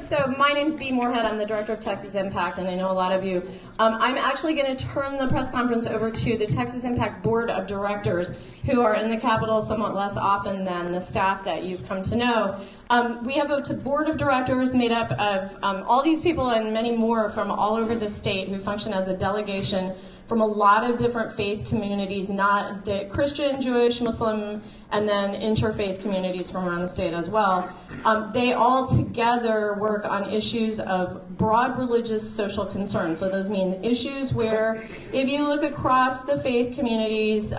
So my name's B. Moorhead. I'm the director of Texas Impact, and I know a lot of you. I'm actually going to turn the press conference over to the Texas Impact Board of Directors, who are in the Capitol somewhat less often than the staff that you've come to know. We have a board of directors made up of all these people and many more from all over the state who function as a delegation from a lot of different faith communities, not the Christian, Jewish, Muslim, and then interfaith communities from around the state as well. They all together work on issues of broad religious social concern. So those mean issues where if you look across the faith communities,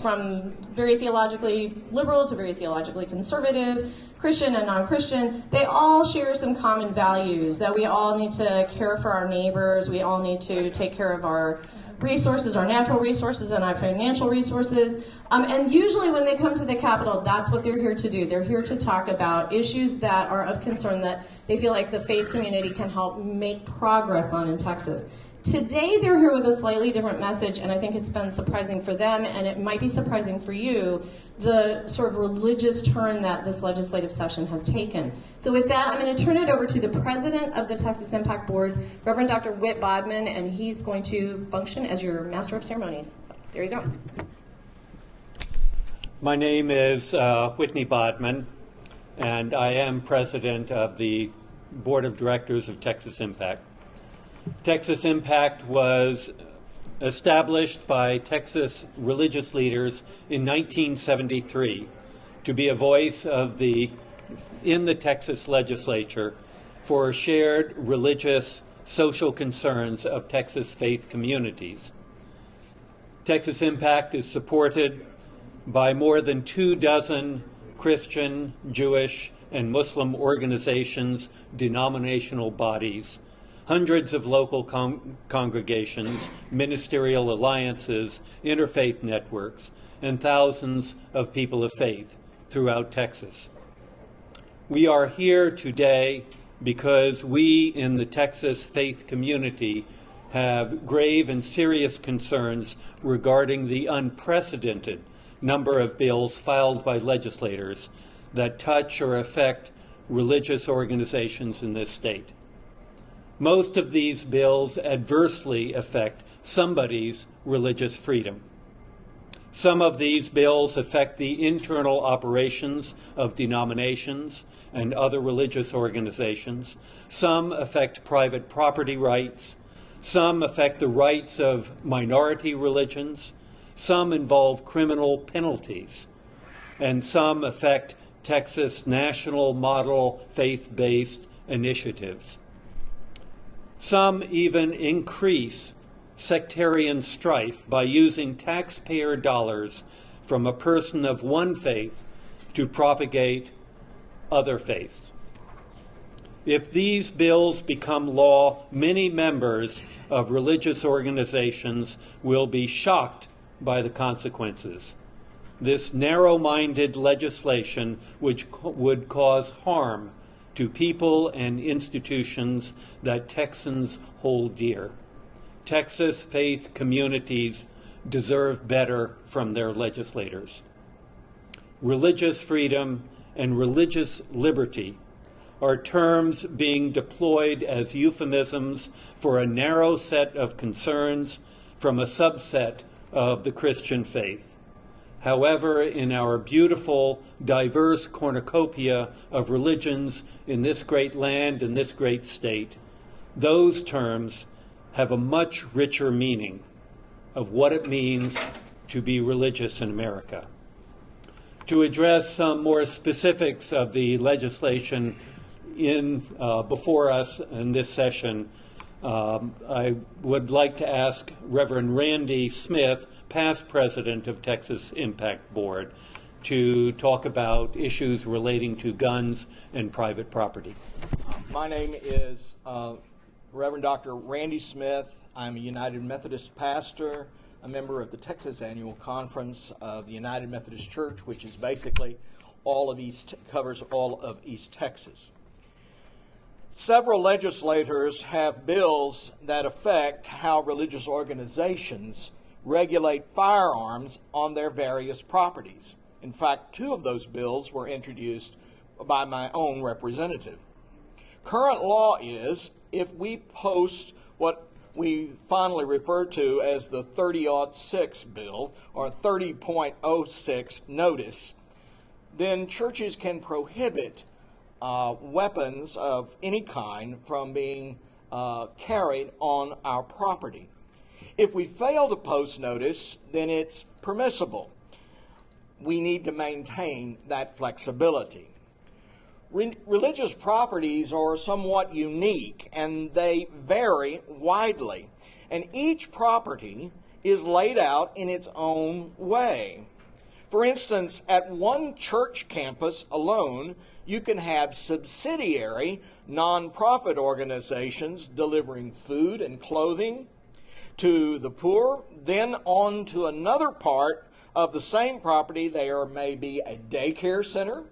from very theologically liberal to very theologically conservative, Christian and non-Christian, they all share some common values that we all need to care for our neighbors, we all need to take care of our resources, our natural resources and our financial resources. And usually when they come to the Capitol, that's what they're here to do. They're here to talk about issues that are of concern that they feel like the faith community can help make progress on in Texas. Today they're here with a slightly different message, and I think it's been surprising for them, and it might be surprising for you, the sort of religious turn that this legislative session has taken. So with that, I'm going to turn it over to the president of the Texas Impact Board, Reverend Dr. Whit Bodmin, and he's going to function as your master of ceremonies. So there you go. My name is Whitney Bodmin, and I am president of the Board of Directors of Texas Impact. Texas Impact was established by Texas religious leaders in 1973 to be a voice of in the Texas legislature for shared religious social concerns of Texas faith communities. Texas Impact is supported by more than 24 Christian, Jewish, and Muslim organizations, denominational bodies, hundreds of local congregations, ministerial alliances, interfaith networks, and thousands of people of faith throughout Texas. We are here today because we in the Texas faith community have grave and serious concerns regarding the unprecedented number of bills filed by legislators that touch or affect religious organizations in this state. Most of these bills adversely affect somebody's religious freedom. Some of these bills affect the internal operations of denominations and other religious organizations. Some affect private property rights. Some affect the rights of minority religions. Some involve criminal penalties. And some affect Texas national model faith-based initiatives. Some even increase sectarian strife by using taxpayer dollars from a person of one faith to propagate other faiths. If these bills become law, many members of religious organizations will be shocked by the consequences. This narrow-minded legislation which would cause harm to people and institutions that Texans hold dear. Texas faith communities deserve better from their legislators. Religious freedom and religious liberty are terms being deployed as euphemisms for a narrow set of concerns from a subset of the Christian faith. However, in our beautiful, diverse cornucopia of religions in this great land and this great state, those terms have a much richer meaning of what it means to be religious in America. To address some more specifics of the legislation before us in this session, I would like to ask Reverend Randy Smith, past president of Texas Impact Board, to talk about issues relating to guns and private property. My name is Reverend Dr. Randy Smith. I'm a United Methodist pastor, a member of the Texas Annual Conference of the United Methodist Church, which is basically covers all of East Texas. Several legislators have bills that affect how religious organizations regulate firearms on their various properties. In fact, two of those bills were introduced by my own representative. Current law is if we post what we fondly refer to as the 30-06 bill or 30.06 notice, then churches can prohibit weapons of any kind from being carried on our property. If we fail to post notice, then it's permissible. We need to maintain that flexibility. Religious properties are somewhat unique and they vary widely, and each property is laid out in its own way. For instance, at one church campus alone, you can have subsidiary nonprofit organizations delivering food and clothing to the poor. Then on to another part of the same property, there may be a daycare center,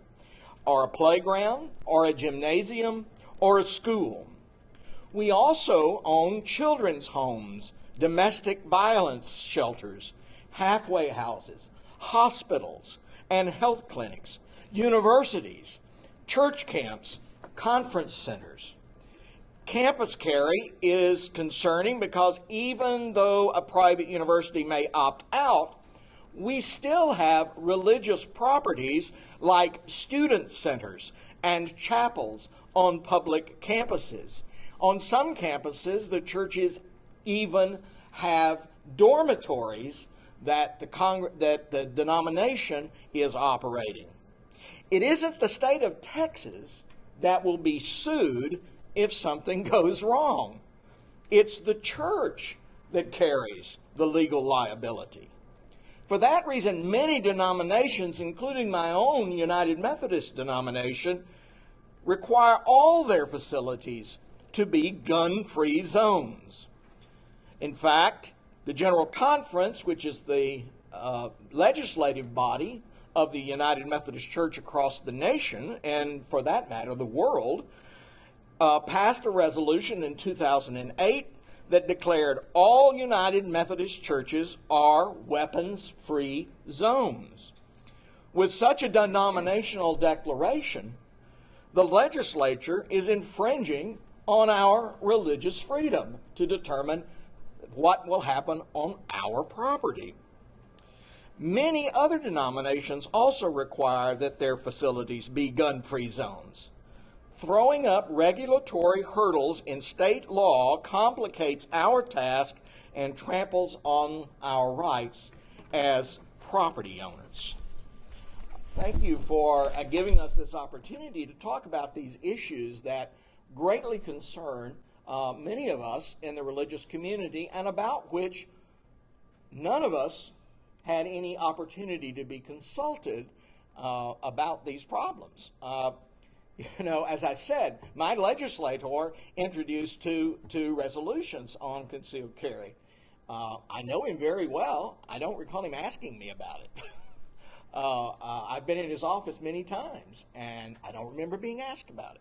or a playground, or a gymnasium, or a school. We also own children's homes, domestic violence shelters, halfway houses, hospitals, and health clinics, universities, church camps, conference centers. Campus carry is concerning because even though a private university may opt out, we still have religious properties like student centers and chapels on public campuses. On some campuses, the churches even have dormitories that the denomination is operating. It isn't the state of Texas that will be sued if something goes wrong. It's the church that carries the legal liability. For that reason, many denominations, including my own United Methodist denomination, require all their facilities to be gun-free zones. In fact, the General Conference, which is the legislative body of the United Methodist Church across the nation, and for that matter, the world, passed a resolution in 2008 that declared all United Methodist churches are weapons-free zones. With such a denominational declaration, the legislature is infringing on our religious freedom to determine what will happen on our property. Many other denominations also require that their facilities be gun-free zones. Throwing up regulatory hurdles in state law complicates our task and tramples on our rights as property owners. Thank you for giving us this opportunity to talk about these issues that greatly concern many of us in the religious community and about which none of us had any opportunity to be consulted about these problems. As I said, my legislator introduced two resolutions on concealed carry. I know him very well. I don't recall him asking me about it. I've been in his office many times, and I don't remember being asked about it.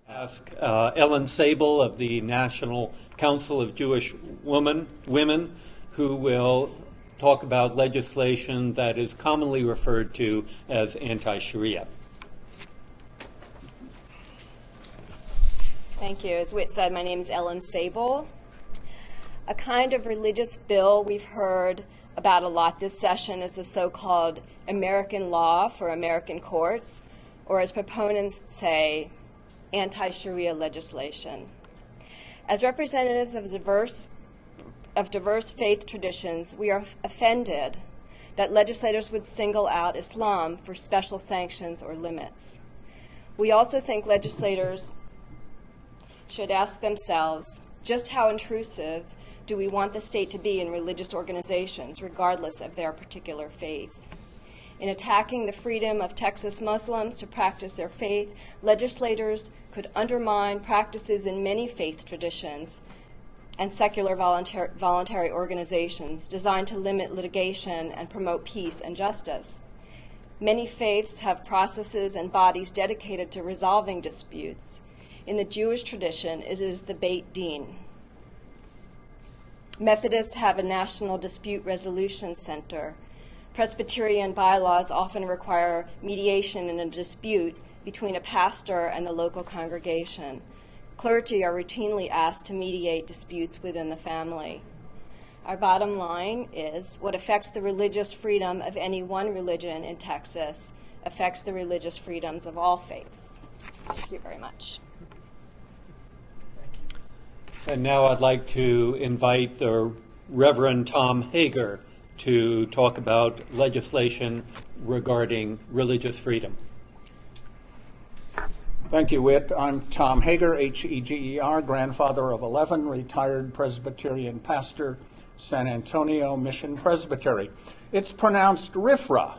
Ask Ellen Sable of the National Council of Jewish Women, who will talk about legislation that is commonly referred to as anti-Sharia. Thank you. As Whit said, my name is Ellen Sable. A kind of religious bill we've heard about a lot this session is the so-called American law for American courts, or as proponents say, anti-Sharia legislation. As representatives of diverse faith traditions, we are offended that legislators would single out Islam for special sanctions or limits. We also think legislators should ask themselves, just how intrusive do we want the state to be in religious organizations, regardless of their particular faith? In attacking the freedom of Texas Muslims to practice their faith, legislators could undermine practices in many faith traditions and secular voluntary organizations designed to limit litigation and promote peace and justice. Many faiths have processes and bodies dedicated to resolving disputes. In the Jewish tradition, it is the Beit Din. Methodists have a National Dispute Resolution Center. Presbyterian bylaws often require mediation in a dispute between a pastor and the local congregation. Clergy are routinely asked to mediate disputes within the family. Our bottom line is what affects the religious freedom of any one religion in Texas affects the religious freedoms of all faiths. Thank you very much. And now I'd like to invite the Reverend Tom Hagar to talk about legislation regarding religious freedom. Thank you, Whit. I'm Tom Hagar, H-E-G-E-R, grandfather of 11, retired Presbyterian pastor, San Antonio Mission Presbytery. It's pronounced RIFRA.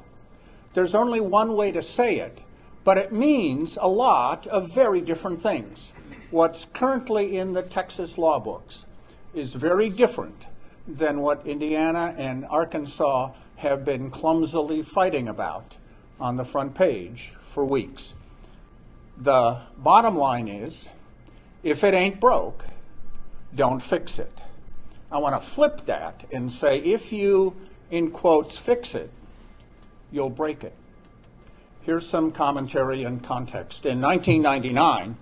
There's only one way to say it, but it means a lot of very different things. What's currently in the Texas law books is very different than what Indiana and Arkansas have been clumsily fighting about on the front page for weeks. The bottom line is, if it ain't broke, don't fix it. I want to flip that and say, if you, in quotes, fix it, you'll break it. Here's some commentary and context. In 1999,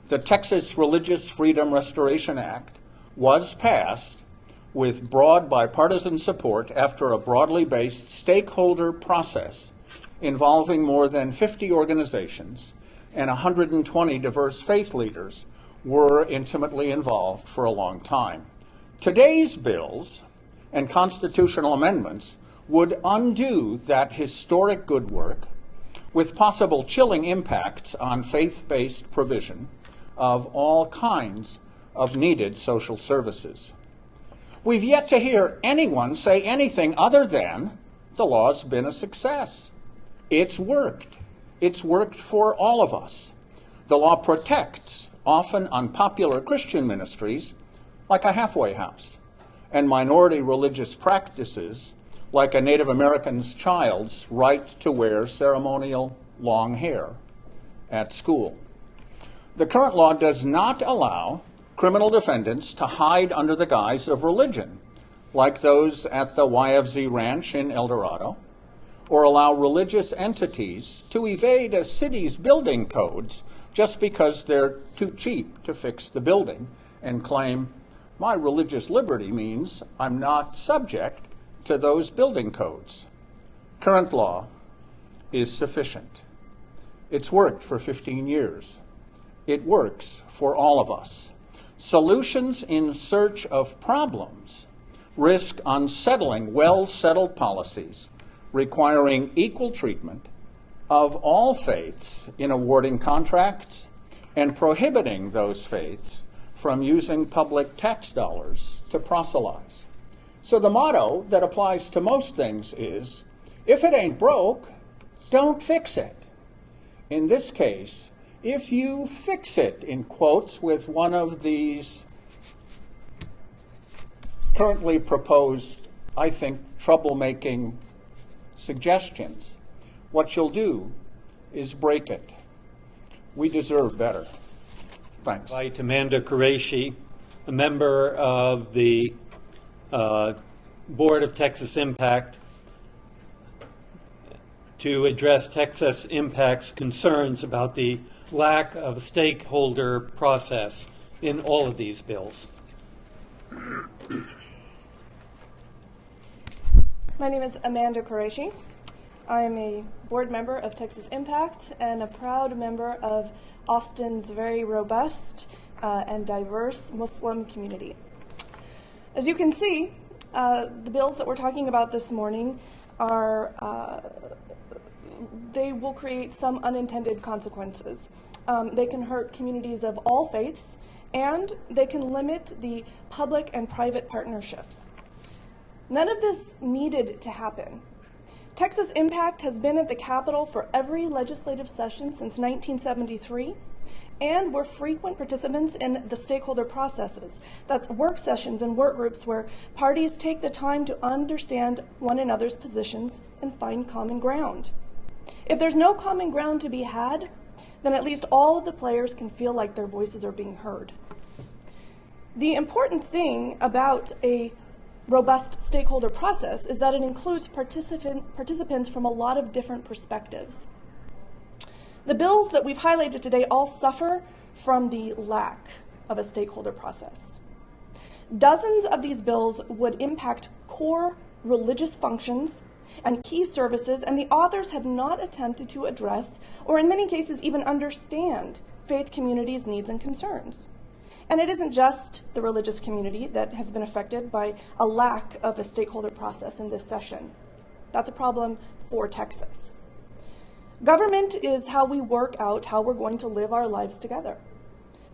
the Texas Religious Freedom Restoration Act was passed with broad bipartisan support after a broadly based stakeholder process involving more than 50 organizations and 120 diverse faith leaders were intimately involved for a long time. Today's bills and constitutional amendments would undo that historic good work with possible chilling impacts on faith-based provision of all kinds of needed social services. We've yet to hear anyone say anything other than the law's been a success. It's worked. It's worked for all of us. The law protects often unpopular Christian ministries like a halfway house and minority religious practices like a Native American's child's right to wear ceremonial long hair at school. The current law does not allow criminal defendants to hide under the guise of religion, like those at the YFZ Ranch in El Dorado, or allow religious entities to evade a city's building codes just because they're too cheap to fix the building and claim, my religious liberty means I'm not subject to those building codes. Current law is sufficient. It's worked for 15 years. It works for all of us. Solutions in search of problems risk unsettling well-settled policies requiring equal treatment of all faiths in awarding contracts and prohibiting those faiths from using public tax dollars to proselytize. So the motto that applies to most things is, if it ain't broke, don't fix it. In this case, if you fix it, in quotes, with one of these currently proposed, I think, troublemaking suggestions, what you'll do is break it. We deserve better. Thanks. I invite Amanda Quraishi, a member of the Board of Texas Impact, to address Texas Impact's concerns about the lack of a stakeholder process in all of these bills. My name is Amanda Quraishi. I am a board member of Texas Impact and a proud member of Austin's very robust and diverse Muslim community. As you can see, the bills that we're talking about this morning they will create some unintended consequences. They can hurt communities of all faiths, and they can limit the public and private partnerships. None of this needed to happen. Texas Impact has been at the Capitol for every legislative session since 1973, and we're frequent participants in the stakeholder processes. That's work sessions and work groups where parties take the time to understand one another's positions and find common ground. If there's no common ground to be had, then at least all of the players can feel like their voices are being heard. The important thing about a robust stakeholder process is that it includes participants from a lot of different perspectives. The bills that we've highlighted today all suffer from the lack of a stakeholder process. Dozens of these bills would impact core religious functions and key services, and the authors have not attempted to address, or in many cases even understand, faith communities' needs and concerns. And it isn't just the religious community that has been affected by a lack of a stakeholder process in this session. That's a problem for Texas. Government is how we work out how we're going to live our lives together.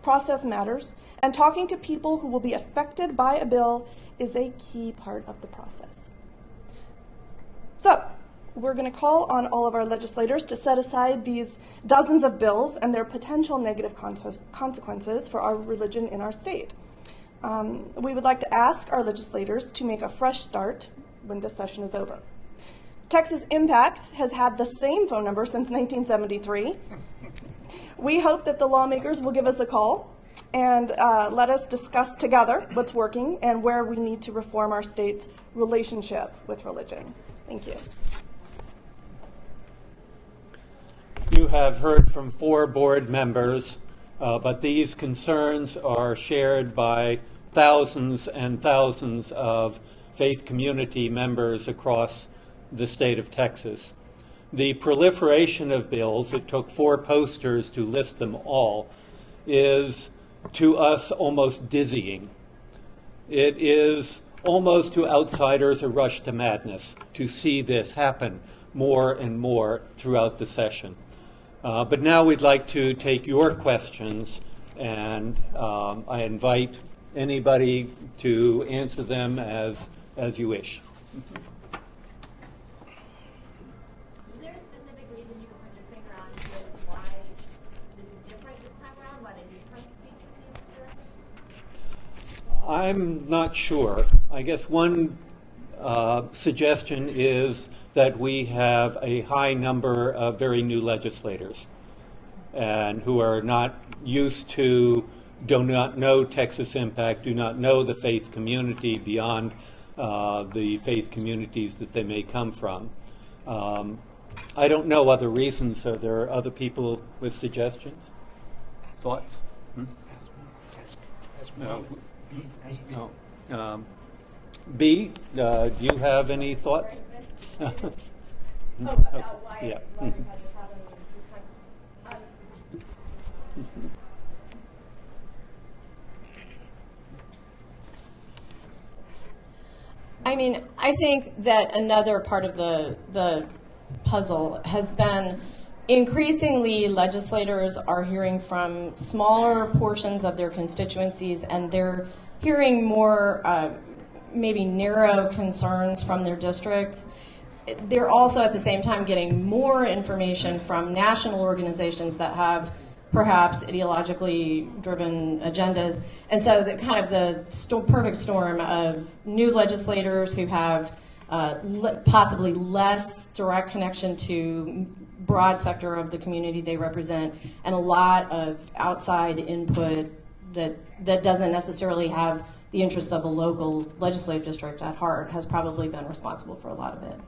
Process matters, and talking to people who will be affected by a bill is a key part of the process. So, we're going to call on all of our legislators to set aside these dozens of bills and their potential negative consequences for our religion in our state. We would like to ask our legislators to make a fresh start when this session is over. Texas Impact has had the same phone number since 1973. We hope that the lawmakers will give us a call and let us discuss together what's working and where we need to reform our state's relationship with religion. Thank you. You have heard from 4 board members, but these concerns are shared by thousands and thousands of faith community members across the state of Texas. The proliferation of bills, it took 4 posters to list them all, is to us almost dizzying. It is almost to outsiders a rush to madness to see this happen more and more throughout the session. But now we'd like to take your questions, and I invite anybody to answer them as you wish. Is there a specific reason you can put your finger on to why this is different this time around? Why they didn't come to speak with you? I'm not sure. I guess one suggestion is that we have a high number of very new legislators and who are not used to, do not know Texas Impact, do not know the faith community beyond the faith communities that they may come from. I don't know other reasons. Are there other people with suggestions? Thoughts? No. B, do you have any thoughts? About why Yeah. we had this happen this time. I mean, I think that another part of the puzzle has been increasingly legislators are hearing from smaller portions of their constituencies, and they're hearing more maybe narrow concerns from their districts. They're also at the same time getting more information from national organizations that have perhaps ideologically driven agendas. And so the kind of the perfect storm of new legislators who have possibly less direct connection to broad sector of the community they represent, and a lot of outside input that doesn't necessarily have the interests of a local legislative district at heart has probably been responsible for a lot of it.